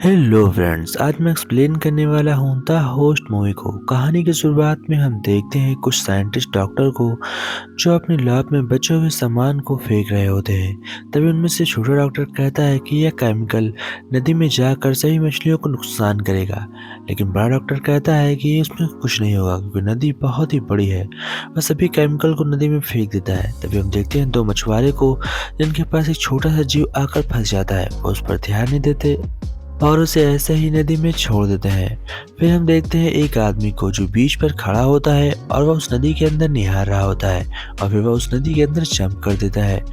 Hello friends, आज मैं explain करने वाला हूँ द होस्ट मूवी को। कहानी की शुरुआत में हम देखते हैं कुछ साइंटिस्ट डॉक्टर को जो अपनी लैब में बचे हुए सामान को फेंक रहे होते हैं। तभी उनमें से छोटा डॉक्टर कहता है कि यह केमिकल नदी में जाकर सभी मछलियों को नुकसान करेगा, लेकिन बड़ा डॉक्टर कहता है कि इसमें कुछ नहीं होगा क्योंकि नदी बहुत ही बड़ी है। वह सभी केमिकल को नदी में फेंक देता है। तभी हम देखते हैं दो मछुआरे को जिनके पास एक छोटा सा जीव आकर फंस जाता है। वो उस पर ध्यान नहीं देते और उसे ऐसे ही नदी में छोड़ देते हैं। फिर हम देखते हैं एक आदमी को जो बीच पर खड़ा होता है और वह उस नदी के अंदर निहार रहा होता है और फिर वह उस नदी के अंदर जंप कर देता है।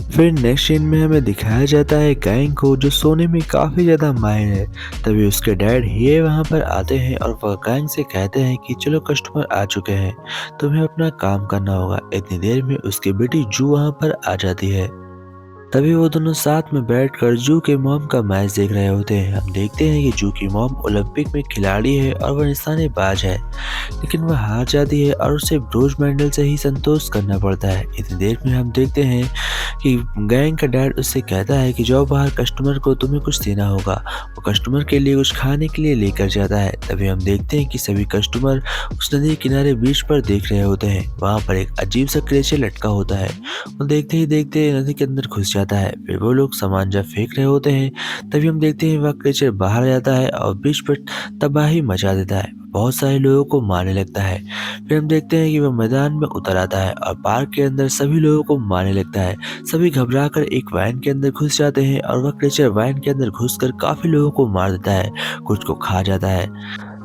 फिर नेक्स्ट सीन में हमें दिखाया जाता है गैंग को जो सोने में काफी ज्यादा माहिर है। तभी उसके डैड ही वहां पर आते हैं और वह गैंग से कहते हैं कि चलो कस्टमर आ चुके हैं, तुम्हें अपना काम करना होगा। इतनी देर में उसकी बेटी जू वहां पर आ जाती है। तभी वो दोनों साथ में बैठकर जू के मॉम का मैच देख रहे होते हैं। हम देखते हैं कि जू की मॉम ओलंपिक में खिलाड़ी है और वह निशानेबाज है, लेकिन वह हार जाती है और उसे ब्रोंज मेडल से ही संतोष करना पड़ता है। इतनी देर में हम देखते हैं कि गैंग का डैड उससे कहता है कि जाओ बाहर, कस्टमर को तुम्हें कुछ देना होगा। वो कस्टमर के लिए कुछ खाने के लिए लेकर जाता है। तभी हम देखते हैं कि सभी कस्टमर उस नदी के किनारे बीच पर देख रहे होते हैं। वहाँ पर एक अजीब सा क्रिएचर लटका होता है। वो देखते ही देखते नदी के अंदर घुस जाता है। फिर वो लोग सामान जब फेंक रहे होते हैं तभी हम देखते हैं वह क्रिएचर बाहर आ जाता है और बीच पर तबाही मचा देता है। बहुत सारे लोगों को मारने लगता है। फिर हम देखते हैं कि वह मैदान में उतर आता है और पार्क के अंदर सभी लोगों को मारने लगता है। सभी घबराकर एक वैन के अंदर घुस जाते हैं और वह क्रिएचर वैन के अंदर घुसकर काफी लोगों को मार देता है, कुछ को खा जाता है।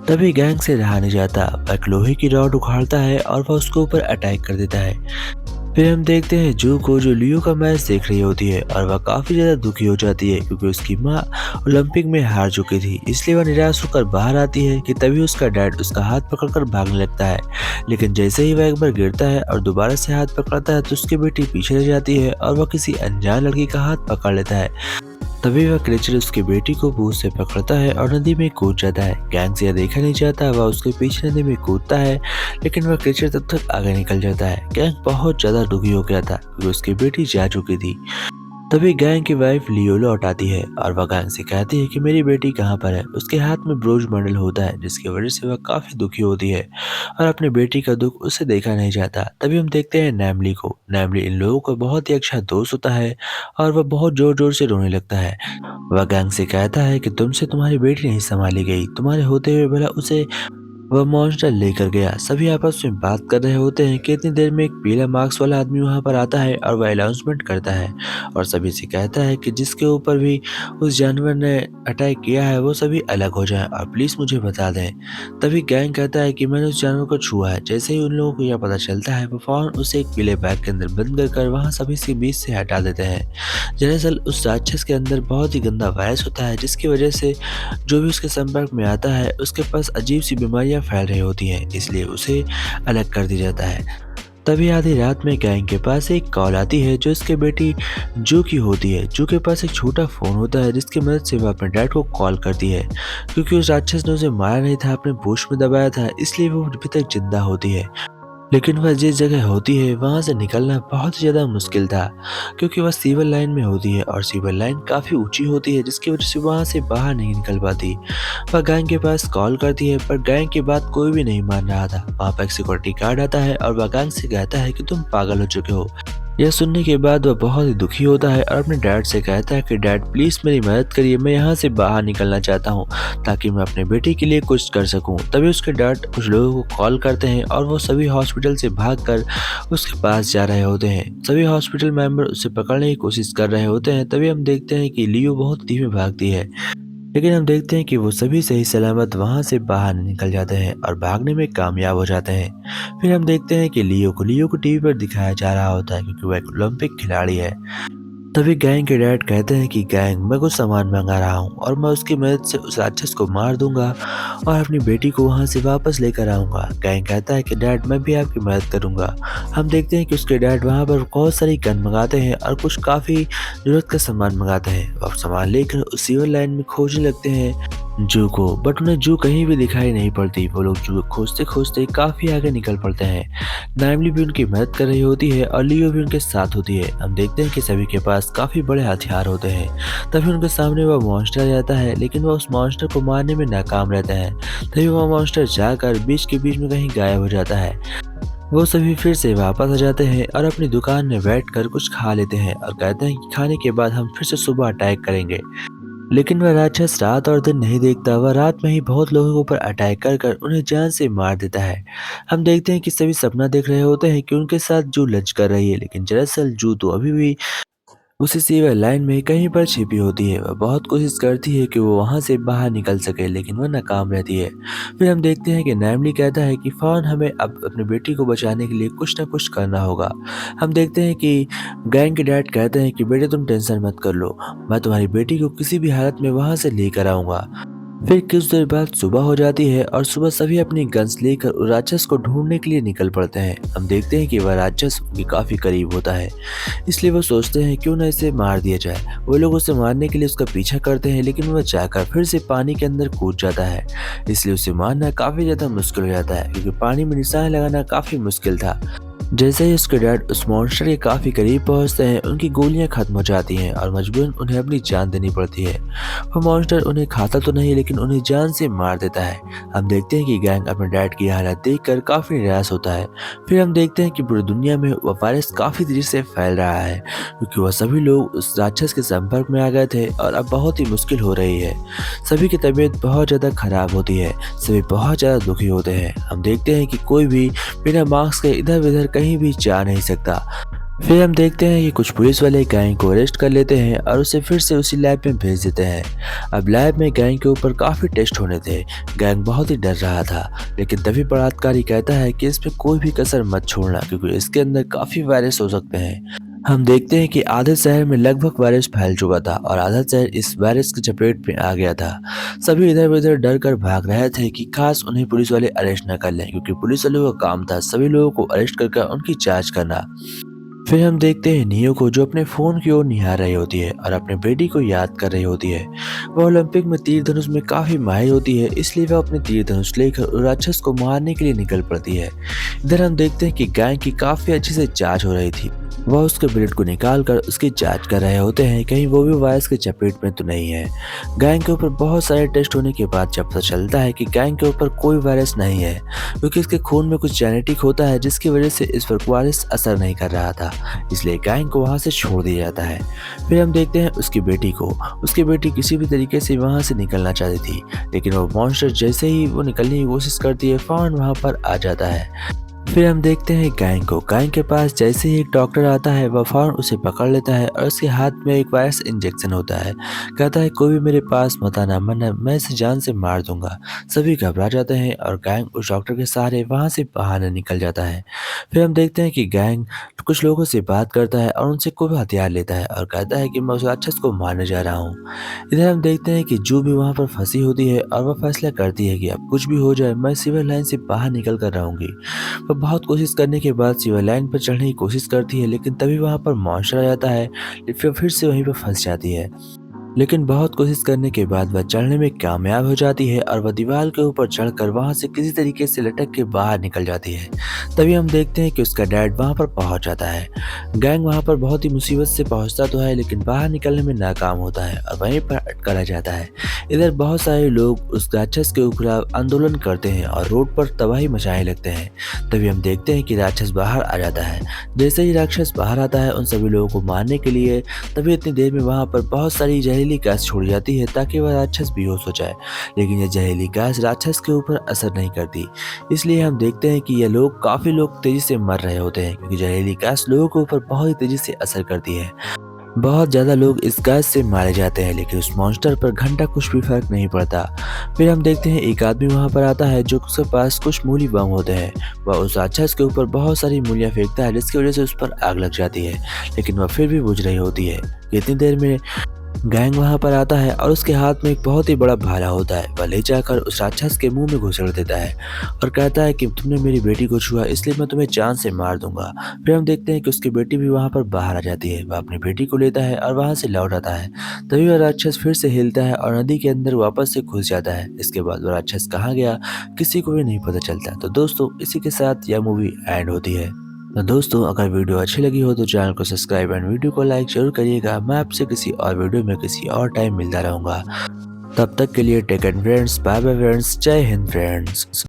तभी गैंग से रहा नहीं जाता, वह एक लोहे की रॉड उखाड़ता है और वह उसके ऊपर अटैक कर देता है। फिर हम देखते हैं जू को जो लियो का मैच देख रही होती है और वह काफी ज्यादा दुखी हो जाती है क्योंकि उसकी माँ ओलंपिक में हार चुकी थी। इसलिए वह निराश होकर बाहर आती है कि तभी उसका डैड उसका हाथ पकड़कर भागने लगता है, लेकिन जैसे ही वह एक बार गिरता है और दोबारा से हाथ पकड़ता है तो उसकी बेटी पीछे रह जाती है और वह किसी अनजान लड़की का हाथ पकड़ लेता है। तभी वह क्रिएचर उसकी बेटी को पूंछ से पकड़ता है और नदी में कूद जाता है। गैंग से यह देखा नहीं चाहता, वह उसके पीछे नदी में कूदता है, लेकिन वह क्रिएचर तब तक आगे निकल जाता है। गैंग बहुत ज्यादा दुखी हो गया था क्योंकि उसकी बेटी जा चुकी थी। तभी गैंग की वाइफ लियो लौट आती है और वह गैंग से कहती है कि मेरी बेटी कहाँ पर है। उसके हाथ में ब्रोंज मेडल होता है जिसकी वजह से वह काफी दुखी होती है और अपनी बेटी का दुख उसे देखा नहीं जाता। तभी हम देखते हैं नैमली को। नैमली इन लोगों का बहुत ही अच्छा दोस्त होता है और वह बहुत जोर जोर से रोने लगता है। वह गैंग से कहता है कि तुमसे तुम्हारी बेटी नहीं संभाली गई, तुम्हारे होते हुए भला उसे वह मॉन्स्टर लेकर गया। सभी आपस में बात कर रहे होते हैं कि इतनी देर में एक पीला मार्क्स वाला आदमी वहां पर आता है और वह अनाउंसमेंट करता है और सभी से कहता है कि जिसके ऊपर भी उस जानवर ने अटैक किया है वो सभी अलग हो जाएं और प्लीज मुझे बता दें। तभी गैंग कहता है कि मैंने उस जानवर को छुआ है। जैसे ही उन लोगों को यह पता चलता है वो फौरन उसे एक पीले बैग के अंदर बंद कर वहां सभी से बीच से हटा देते हैं। दरअसल उस राक्षस के अंदर बहुत ही गंदा वायरस होता है जिसकी वजह से जो भी उसके संपर्क में आता है उसके पास अजीब सी बीमारियां फैल रही होती हैं, इसलिए उसे अलग कर दिया जाता है। तभी आधी रात में गैंग के पास एक कॉल आती है जो उसके बेटी जू की होती है। जू के पास एक छोटा फोन होता है जिसकी मदद से वह अपने डैड को कॉल करती है। क्योंकि उस राक्षस ने उसे मारा नहीं था, अपने पूंछ में दबाया था, इसलिए वो अभी तक जिंदा होती है। लेकिन वह जिस जगह होती है वहां से निकलना बहुत ज्यादा मुश्किल था क्योंकि वह सीवर लाइन में होती है और सीवर लाइन काफी ऊंची होती है जिसकी वजह से वहां से बाहर नहीं निकल पाती। वह गैंग के पास कॉल करती है पर गैंग की बात कोई भी नहीं मान रहा था। वहां पर एक सिक्योरिटी गार्ड आता है और वह गैंग से कहता है कि तुम पागल हो चुके हो। यह सुनने के बाद वह बहुत ही दुखी होता है और अपने डैड से कहता है कि डैड प्लीज मेरी मदद करिए, मैं यहाँ से बाहर निकलना चाहता हूँ ताकि मैं अपने बेटी के लिए कुछ कर सकूँ। तभी उसके डैड कुछ लोगों को कॉल करते हैं और वो सभी हॉस्पिटल से भागकर उसके पास जा रहे होते हैं। सभी हॉस्पिटल मेंबर उसे पकड़ने की कोशिश कर रहे होते हैं। तभी हम देखते हैं कि लियो बहुत धीमे भागती है, लेकिन हम देखते हैं कि वो सभी सही सलामत वहां से बाहर निकल जाते हैं और भागने में कामयाब हो जाते हैं। फिर हम देखते हैं कि लियो को टीवी पर दिखाया जा रहा होता है क्योंकि वह एक ओलंपिक खिलाड़ी है। तभी गैंग के डैड कहते हैं कि गैंग मैं कुछ सामान मंगा रहा हूँ और मैं उसकी मदद से उस राक्षस को मार दूंगा और अपनी बेटी को वहां से वापस लेकर आऊंगा। गैंग कहता है कि डैड मैं भी आपकी मदद करूंगा। हम देखते हैं कि उसके डैड वहां पर बहुत सारी गन मंगाते हैं और कुछ काफी जरूरत का सामान मंगाते हैं और सामान लेकर उस सीवर लाइन में खोजने लगते हैं। जू को, बट उन्हें जू कहीं भी दिखाई नहीं पड़ती। वो लोग जू खोजते-खोजते काफ़ी आगे निकल पड़ते हैं। नाइमली भी उनकी मदद कर रही होती है और लियो भी उनके साथ होती है। हम देखते हैं कि सभी के पास काफ़ी बड़े हथियार होते हैं। तभी उनके सामने वह मॉन्स्टर आ जाता है, लेकिन वह उस मॉन्स्टर को मारने में नाकाम रहता है। तभी वह मॉन्स्टर जाकर बीच के बीच में कहीं गायब हो जाता है। वो सभी फिर से वापस आ जाते हैं और अपनी दुकान में बैठकर कुछ खा लेते हैं और कहते हैं कि खाने के बाद हम फिर से सुबह अटैक करेंगे। लेकिन वह राक्षस रात और दिन नहीं देखता, वह रात में ही बहुत लोगों के ऊपर अटैक कर कर उन्हें जान से मार देता है। हम देखते हैं कि सभी सपना देख रहे होते हैं कि उनके साथ जू लंच कर रही है, लेकिन दरअसल जू तो अभी भी उसी सीवर लाइन में कहीं पर छिपी होती है। वह बहुत कोशिश करती है कि वो वहां से बाहर निकल सके, लेकिन वह नाकाम रहती है। फिर हम देखते हैं कि नैमली कहता है कि फॉन हमें अब अपनी बेटी को बचाने के लिए कुछ ना कुछ करना होगा। हम देखते हैं कि गैंग के डैड कहते हैं कि बेटे तुम टेंशन मत कर लो, मैं तुम्हारी बेटी को किसी भी हालत में वहां से लेकर आऊंगा। फिर कुछ देर बाद सुबह हो जाती है और सुबह सभी अपनी गन्स लेकर उस राक्षस को ढूंढने के लिए निकल पड़ते हैं। हम देखते हैं कि वह राक्षस उनके काफी करीब होता है, इसलिए वो सोचते हैं क्यों ना इसे मार दिया जाए। वो लोग उसे मारने के लिए उसका पीछा करते हैं, लेकिन वह जाकर फिर से पानी के अंदर कूद जाता है। इसलिए उसे मारना काफी ज्यादा मुश्किल हो जाता है, क्योंकि पानी में निशाना लगाना काफी मुश्किल था। जैसे ही उसके डैड उस मॉन्स्टर के काफी करीब पहुंचते हैं, उनकी गोलियां खत्म हो जाती हैं और मजबूरन उन्हें अपनी जान देनी पड़ती है। वो मॉन्स्टर उन्हें खाता तो नहीं, लेकिन उन्हें जान से मार देता है। हम देखते हैं कि गैंग अपने डैड की हालत देखकर काफी निराश होता है। फिर हम देखते हैं कि पूरी दुनिया में वह वायरस काफी तेजी से फैल रहा है, क्योंकि वह सभी लोग उस राक्षस के संपर्क में आ गए थे और अब बहुत ही मुश्किल हो रही है। सभी की तबीयत बहुत ज्यादा खराब होती है, सभी बहुत ज्यादा दुखी होते हैं। हम देखते हैं कि कोई भी बिना मास्क के इधर उधर कहीं भी जा नहीं सकता। फिर हम देखते हैं कि कुछ पुलिस वाले गैंग को अरेस्ट कर लेते हैं और उसे फिर से उसी लैब में भेज देते हैं। अब लैब में गैंग के ऊपर काफी टेस्ट होने थे। गैंग बहुत ही डर रहा था, लेकिन तभी बलात्कारी कहता है कि इसमें कोई भी कसर मत छोड़ना, क्योंकि इसके अंदर काफी वायरस हो सकते हैं। हम देखते हैं कि आधे शहर में लगभग वायरस फैल चुका था और आधा शहर इस वायरस की चपेट में आ गया था। सभी इधर उधर डर कर भाग रहे थे कि काश उन्हें पुलिस वाले अरेस्ट न कर लें, क्योंकि पुलिस वालों का काम था सभी लोगों को अरेस्ट करके उनकी जांच करना। फिर हम देखते हैं नियो को, जो अपने फोन की ओर निहार रही होती है और अपने बेटी को याद कर रही होती है। वह ओलंपिक में तीर धनुष में काफी माहिर होती है, इसलिए वह अपने तीर धनुष लेकर उस राक्षस को मारने के लिए निकल पड़ती है। इधर हम देखते हैं कि गैंग की काफी अच्छे से जांच हो रही थी। वह उसके ब्लड को निकालकर उसकी जांच कर रहे होते हैं, कहीं वो भी वायरस की चपेट में तो नहीं है। गैंग के ऊपर बहुत सारे टेस्ट होने के बाद जब पता चलता है कि गैंग के ऊपर कोई वायरस नहीं है, क्योंकि इसके खून में कुछ जेनेटिक होता है जिसकी वजह से इस पर वायरस असर नहीं कर रहा था, इसलिए गैंग को वहां से छोड़ दिया जाता है। फिर हम देखते हैं उसकी बेटी को। उसकी बेटी किसी भी तरीके से वहां से निकलना चाहती थी, लेकिन वो मॉन्स्टर जैसे ही वो निकलने की कोशिश करती है, फॉन वहां पर आ जाता है। फिर हम देखते हैं गैंग को। गैंग के पास जैसे ही एक डॉक्टर आता है, वह फौरन उसे पकड़ लेता है और उसके हाथ में एक वायरस इंजेक्शन होता है। कहता है कोई भी मेरे पास मत आना, वरना मैं इसे जान से मार दूंगा। सभी घबरा जाते हैं और गैंग उस डॉक्टर के सहारे वहां से बाहर निकल जाता है। फिर हम देखते हैं कि गैंग कुछ लोगों से बात करता है और उनसे कोई हथियार लेता है और कहता है कि मैं उस राक्षस को मारने जा रहा हूँ। इधर हम देखते हैं कि जू भी वहां पर फंसी होती है और वह फैसला करती है कि अब कुछ भी हो जाए, मैं सिविल लाइन से बाहर निकल कर रहूंगी। वह बहुत कोशिश करने के बाद सिविल लाइन पर चढ़ने की कोशिश करती है, लेकिन तभी वहां पर मॉन्स्टर आ जाता है। फिर से वहीं पर फंस जाती है, लेकिन बहुत कोशिश करने के बाद वह चढ़ने में कामयाब हो जाती है और वह दीवार के ऊपर चढ़कर वहां से किसी तरीके से लटक के बाहर निकल जाती है। तभी हम देखते हैं कि उसका डैड वहां पर पहुंच जाता है। गैंग वहां पर बहुत ही मुसीबत से पहुंचता तो है, लेकिन बाहर निकलने में नाकाम होता है और वहीं पर अटका रह जाता है। इधर बहुत सारे लोग उस राक्षस के ऊपर आंदोलन करते हैं और रोड पर तबाही मचाने लगते हैं। तभी हम देखते हैं कि राक्षस बाहर आ जाता है। जैसे ही राक्षस बाहर आता है उन सभी लोगों को मारने के लिए, तभी इतनी देर में वहां पर बहुत सारी जहरीली गैस छोड़ी जाती है ताकि वह राक्षस बेहोश हो जाए, लेकिन यह जहरीली गैस राक्षस के ऊपर असर नहीं करती। इसलिए हम देखते हैं कि काफी लोग तेजी से मर रहे होते हैं, क्योंकि जहरीली गैस लोगों के ऊपर बहुत ही तेजी से असर करती है। बहुत ज्यादा लोग इस गैस से मारे जाते हैं, लेकिन उस मॉन्स्टर पर घंटा कुछ भी फर्क नहीं पड़ता। फिर हम देखते हैं एक आदमी वहां पर आता है जो उसके पास कुछ मूली बम होते हैं। वह उस राक्षस के ऊपर बहुत सारी मूलियां फेंकता है, जिसकी वजह से उस पर आग लग जाती है, लेकिन वह फिर भी बुझ रही होती है। इतनी देर में गैंग वहाँ पर आता है और उसके हाथ में एक बहुत ही बड़ा भाला होता है। वह ले जाकर उस राक्षस के मुंह में घुसेड़ देता है और कहता है कि तुमने मेरी बेटी को छुआ, इसलिए मैं तुम्हें जान से मार दूंगा। फिर हम देखते हैं कि उसकी बेटी भी वहाँ पर बाहर आ जाती है। वह अपनी बेटी को लेता है और वहाँ से लौट आता है। तभी वह राक्षस फिर से हिलता है और नदी के अंदर वापस से घुस जाता है। इसके बाद वह राक्षस कहाँ गया किसी को भी नहीं पता चलता। तो दोस्तों, इसी के साथ यह मूवी एंड होती है। तो दोस्तों, अगर वीडियो अच्छी लगी हो तो चैनल को सब्सक्राइब एंड वीडियो को लाइक जरूर करिएगा। मैं आपसे किसी और वीडियो में किसी और टाइम मिलता रहूंगा। तब तक के लिए take care friends, bye bye friends, जय हिंद फ्रेंड्स।